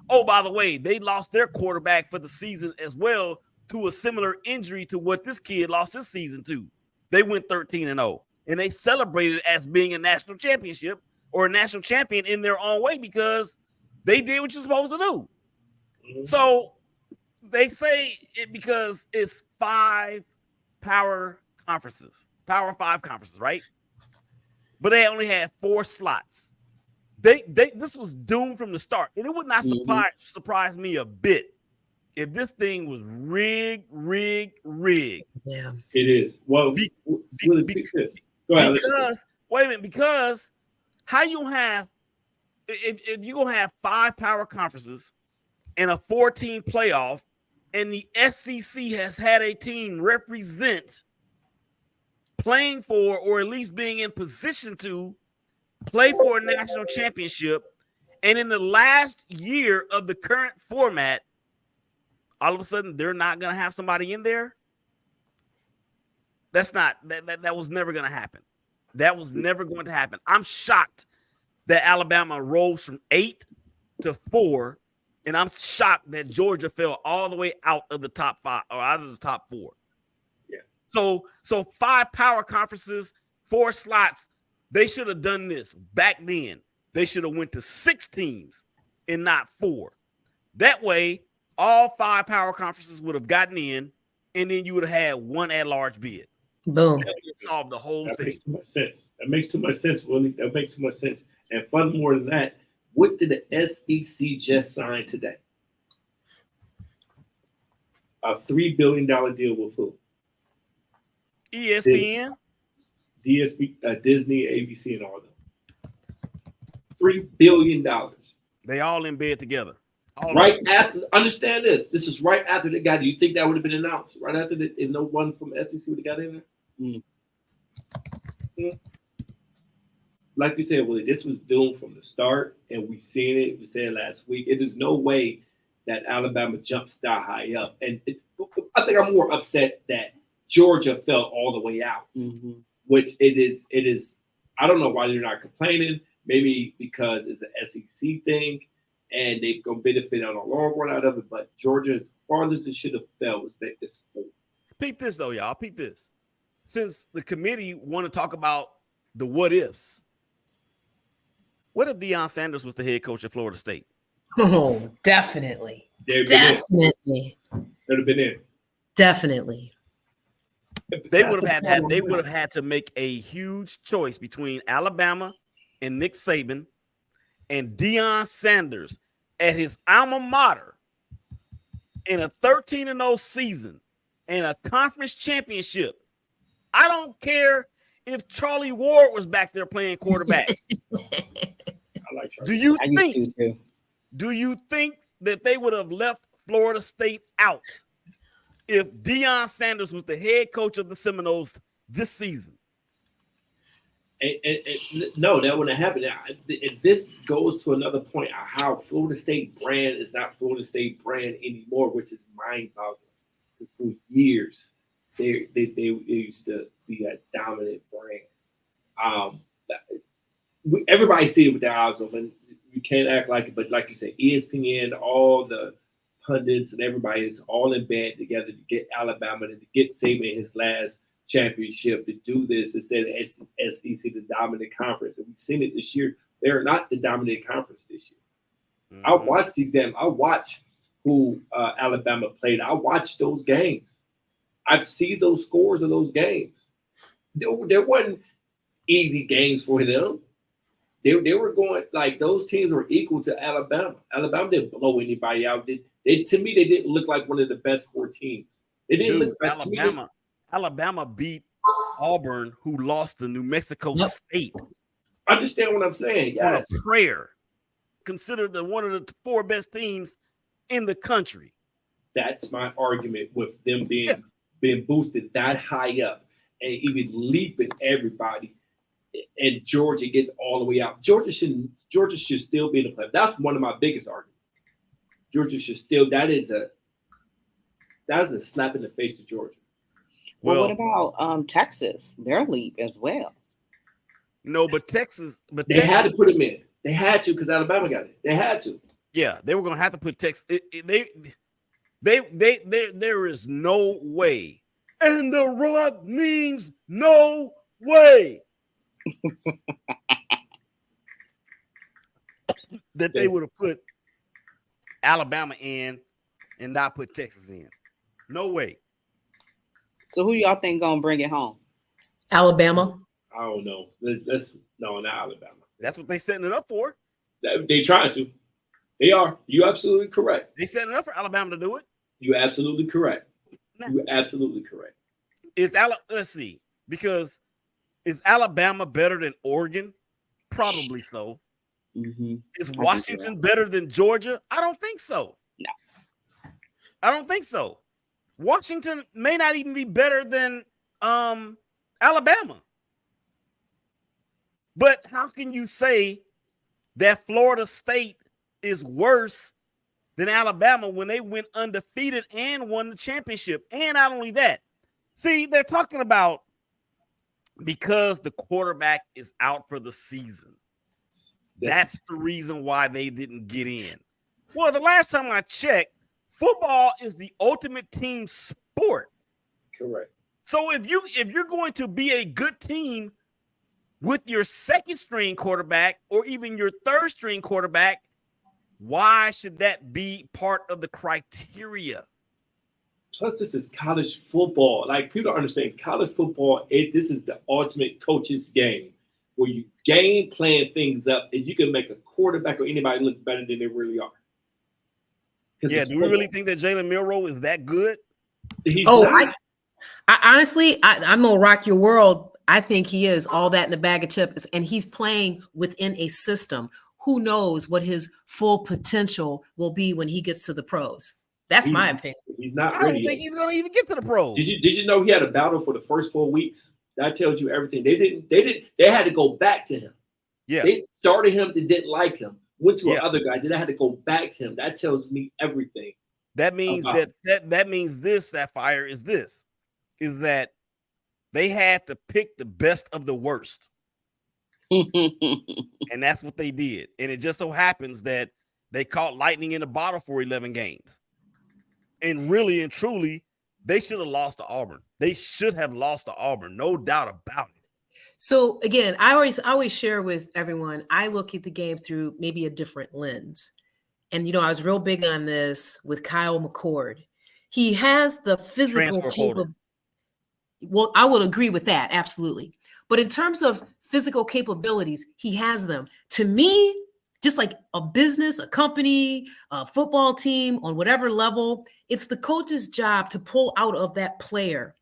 Oh, by the way, they lost their quarterback for the season as well to a similar injury to what this kid lost his season to. They went 13-0, and they celebrated as being a national championship or a national champion in their own way because They did what you're supposed to do. Mhm. So they say it because it's 5 power conferences, Power 5 conferences, right? But they only had 4 slots. They this was doomed from the start, and it would not surprise me a bit if this thing was rigged. Yeah. It is. Well, Be- we'll be- fix this. Go ahead. because wait a minute, because how you gonna have if you're gonna have 5 power conferences and a 14 playoff, and the SEC has had a team represent playing for or at least being in position to play for a national championship, and in the last year of the current format, all of a sudden they're not gonna have somebody in there. That's not that was never gonna happen. That was never going to happen. I'm shocked that Alabama rose from 8 to 4, and I'm shocked that Georgia fell all the way out of the top 5 or out of the top 4. Yeah. So 5 power conferences, 4 slots. They should have done this back then. They should have went to 6 teams and not 4. That way, all 5 power conferences would have gotten in, and then you would have had one at-large bid. Boom. That would have solved the whole That thing. makes too much sense. That makes too much sense, Willie. That makes too much sense. And furthermore than that, what did the SEC just sign today? A $3 billion deal with who? ESPN. Disney, ABC, and all of them. $3 billion. They all in bed together. All Right after, understand this. This is right after they got. Do you think that would have been announced right after if no one from SEC would have got in there? Like you said, Willie, this was doomed from the start, and we seen it. We said last week. It is no way that Alabama jumps that high up, and I think I'm more upset that Georgia fell all the way out. Which it is. I don't know why they're not complaining. Maybe because it's an SEC thing, and they're gonna benefit on a long run out of it. But Georgia, the farthest it should have fell was this 4. Peep this though, y'all. Peep this. Since the committee want to talk about the what ifs, what if Deion Sanders was the head coach at Florida State? Oh, definitely. Definitely. They'd have been in. Definitely. They would have had to make a huge choice between Alabama and Nick Saban and Deion Sanders at his alma mater in a 13-0 season and a conference championship. I don't care if Charlie Ward was back there playing quarterback. I like Charlie. Do you think that they would have left Florida State out if Deion Sanders was the head coach of the Seminoles this season? No, that wouldn't happen. This goes to another point of how Florida State brand is not Florida State brand anymore, which is mind-boggling. For years, they used to be a dominant brand. Everybody see it with their eyes open. You can't act like it, but like you said, ESPN, all the pundits and everybody is all in bed together to get Alabama to get Saban his last championship, to do this. It said SEC the dominant conference, and we've seen it this year. They're not the dominant conference this year. I watched these games. I watch who Alabama played. I watched those games. I've seen those scores of those games. There wasn't easy games for them. They were going like those teams were equal to Alabama. Alabama didn't blow anybody out. To me, they didn't look like one of the best 4 teams. They didn't look like Alabama beat Auburn, who lost to New Mexico State. Understand what I'm saying? On a prayer. Considered one of the 4 best teams in the country. That's my argument with them being boosted that high up and even leaping everybody, and Georgia getting all the way out. Georgia should still be in the playoff. That's one of my biggest arguments. Georgia should still. That is a slap in the face to Georgia. Well, what about Texas? Their leap as well. No, but Texas. They had to put them in. They had to because Alabama got it. They had to. Yeah, they were going to have to put Texas. There is no way, and the rug means no way that they would have put Alabama in and not put Texas in. No way. So who y'all think gonna bring it home? Alabama. I don't know. Let's no, not Alabama. That's what they setting it up for. They trying to. They are. You're absolutely correct. They setting it up for Alabama to do it. You're absolutely correct. Nah. You're absolutely correct. Let's see, because is Alabama better than Oregon? Probably so. Mm-hmm. Is Washington better than Georgia? I don't think so. No. I don't think so. Washington may not even be better than Alabama. But how can you say that Florida State is worse than Alabama when they went undefeated and won the championship? And not only that, see, they're talking about because the quarterback is out for the season. That's the reason why they didn't get in. Well, the last time I checked, football is the ultimate team sport. Correct. So if you're going to be a good team with your second string quarterback or even your third string quarterback, why should that be part of the criteria? Plus, this is college football. Like, people don't understand college football. This is the ultimate coach's game, where you game plan things up, and you can make a quarterback or anybody look better than they really are. Yeah, do we really think that Jalen Milroe is that good? He's not. I honestly, I'm gonna rock your world. I think he is all that in a bag of chips, and he's playing within a system. Who knows what his full potential will be when he gets to the pros? That's my opinion. He's not I ready. don't think he's going to even get to the pros. Did you know he had a battle for the first 4 weeks? That tells you everything. They had to go back to him. Yeah. They started him. They didn't like him. Went to another guy. Then they had to go back to him. That tells me everything. That means that means this, Sapphire, is that they had to pick the best of the worst. And that's what they did. And it just so happens that they caught lightning in a bottle for 11 games. And really and truly, they should have lost to Auburn. They should have lost to Auburn, no doubt about it. So again, I always share with everyone, I look at the game through maybe a different lens. And I was real big on this with Kyle McCord. He has the physical capability. Well, I would agree with that, absolutely. But in terms of physical capabilities, he has them. To me, just like a business, a company, a football team on whatever level, it's the coach's job to pull out of that player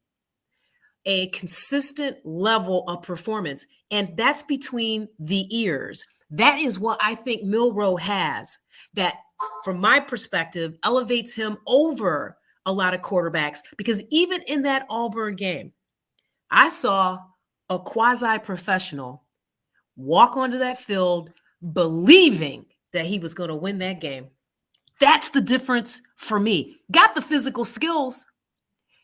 a consistent level of performance. And that's between the ears. That is what I think Milroe has, that from my perspective elevates him over a lot of quarterbacks. Because even in that Auburn game, I saw a quasi-professional walk onto that field believing that he was going to win that game. That's the difference for me. Got the physical skills,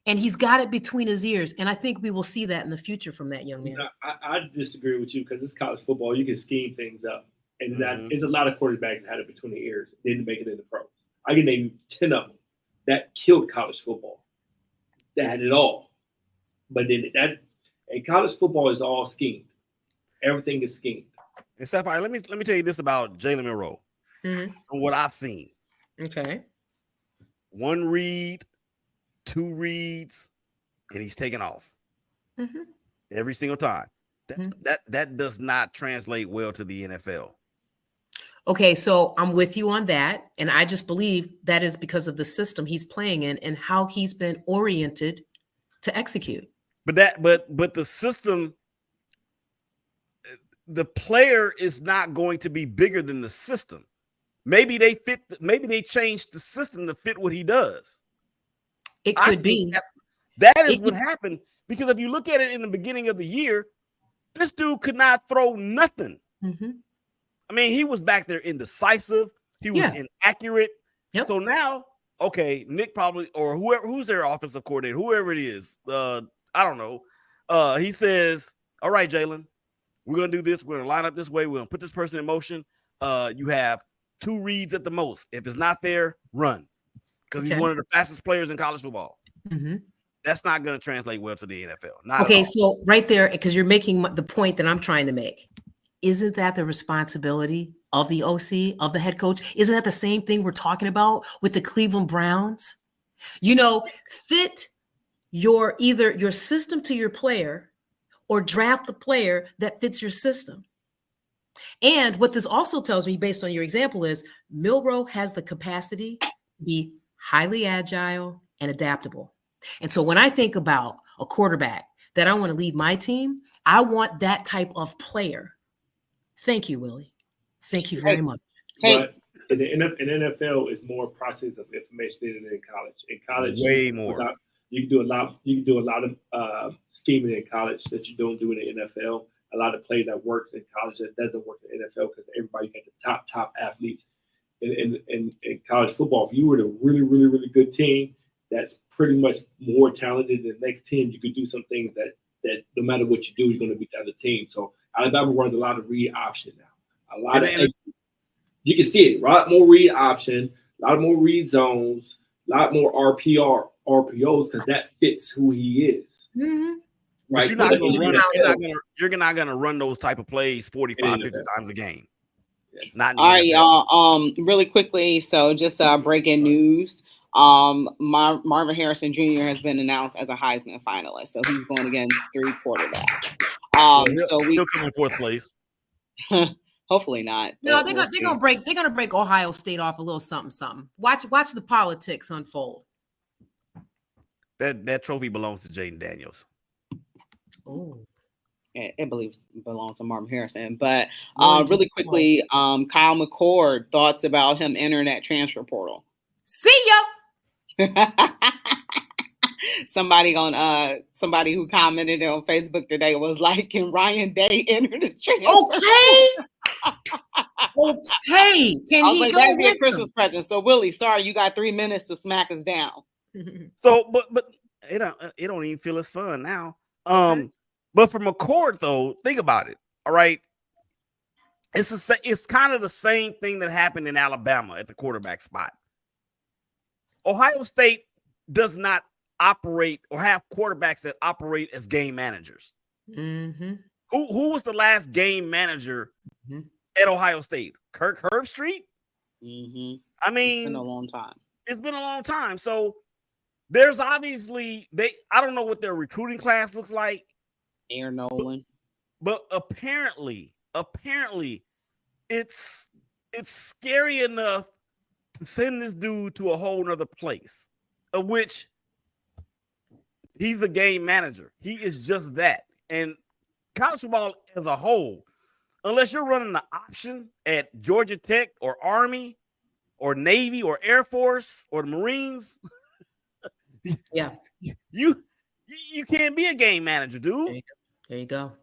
and he's got it between his ears. And I think we will see that in the future from that young man. I disagree with you, because it's college football. You can scheme things up. And there's a lot of quarterbacks that had it between their ears, didn't make it in the pros. I can name 10 of them that killed college football. That had it all. But then and college football is all schemed. Everything is schemed. And Sapphire, let me tell you this about Jalen Milroe and what I've seen. Okay. 1 read, 2 reads, and he's taken off every single time. That does not translate well to the NFL. Okay, so I'm with you on that. And I just believe that is because of the system he's playing in and how he's been oriented to execute. But the system, the player is not going to be bigger than the system. Maybe they changed the system to fit what he does. It could be. That is what happened, because if you look at it in the beginning of the year, this dude could not throw nothing. I mean, he was back there indecisive. He was inaccurate. Yep. So now, okay, Nick probably, or who's their offensive coordinator, whoever it is, I don't know. He says, all right, Jalen, we're going to do this. We're going to line up this way. We're going to put this person in motion. You have 2 reads at the most. If it's not there, run. Because he's one of the fastest players in college football. That's not going to translate well to the NFL. So right there, because you're making the point that I'm trying to make. isn't that the responsibility of the OC, of the head coach? Isn't that the same thing we're talking about with the Cleveland Browns? Fit either your system to your player or draft the player that fits your system. And what this also tells me, based on your example, is Milroe has the capacity to be highly agile and adaptable. And so when I think about a quarterback that I want to lead my team, I want that type of player. Thank you, Willie. Thank you very much. Hey. But in the NFL, is more process of information than in college. In college, way more. You can do a lot. You can do a lot of scheming in college that you don't do in the NFL. A lot of plays that works in college that doesn't work in the NFL because everybody got the top athletes in college football. If you were a really, really, really good team that's pretty much more talented than the next team, you could do some things that no matter what you do, you're going to beat the other team. So Alabama runs a lot of read option now. A lot you can see it. A lot more read option, a lot more read zones, a lot more RPOs because that fits who he is. Mm-hmm. Right. But you're not gonna run those type of plays 45, 50 times a game. Not in the all right, NFL. y'all. Really quickly, so just breaking news. Marvin Harrison Jr. has been announced as a Heisman finalist, so he's going against 3 quarterbacks. He'll come in 4th place. Hopefully not. No, they're gonna break Ohio State off a little something. Watch the politics unfold. That trophy belongs to Jaden Daniels. Oh, it belongs to Marvin Harrison. But really quickly, Kyle McCord, thoughts about him entering that transfer portal. See ya. Somebody who commented on Facebook today was like, "Can Ryan Day enter the transfer?" Okay. Can he go that'd be a with Christmas present. So Willie, sorry, you got 3 minutes to smack us down. So, but it don't even feel as fun now. But for McCord though, think about it. All right, it's kind of the same thing that happened in Alabama at the quarterback spot. Ohio State does not operate or have quarterbacks that operate as game managers. Mm-hmm. Who was the last game manager at Ohio State? Kirk Herbstreit? Mm-hmm. I mean, it's been a long time. It's been a long time. So there's obviously I don't know what their recruiting class looks like. Air Nolan. But apparently it's scary enough to send this dude to a whole nother place, of which he's a game manager. He is just that. And college football as a whole, unless you're running the option at Georgia Tech or Army or Navy or Air Force or the Marines, yeah, you can't be a game manager, dude. There you go.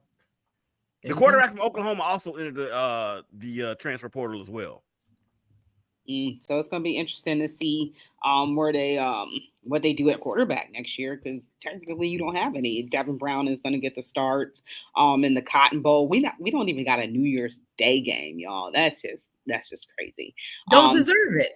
The quarterback from Oklahoma also entered the transfer portal as well. So it's going to be interesting to see where they what they do at quarterback next year, because technically you don't have any. Devin Brown is going to get the start in the Cotton Bowl. We don't even got a New Year's Day game, y'all. That's just crazy. Don't deserve it.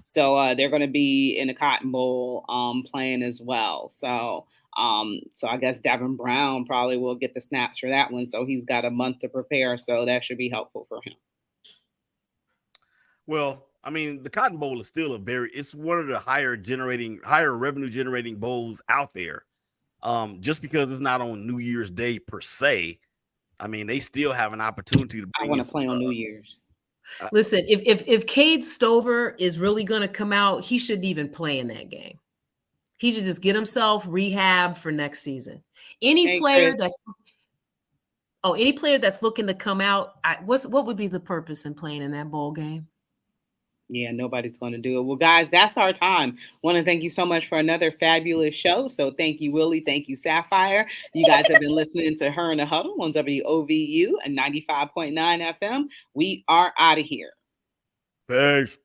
So they're going to be in the Cotton Bowl playing as well. So I guess Devin Brown probably will get the snaps for that one. So he's got a month to prepare. So that should be helpful for him. Well, I mean, the Cotton Bowl is still it's one of the higher revenue generating bowls out there. Just because it's not on New Year's Day per se, I mean, they still have an opportunity to bring. I want to play on New Year's. Listen, if Cade Stover is really going to come out, he shouldn't even play in that game. He should just get himself rehab for next season. Any player that's looking to come out, what would be the purpose in playing in that bowl game? Yeah, nobody's going to do it. Well, guys, that's our time. Want to thank you so much for another fabulous show. So thank you, Willie. Thank you, Sapphire. You guys have been listening to Her in the Huddle on WOVU and 95.9 FM. We are out of here. Thanks.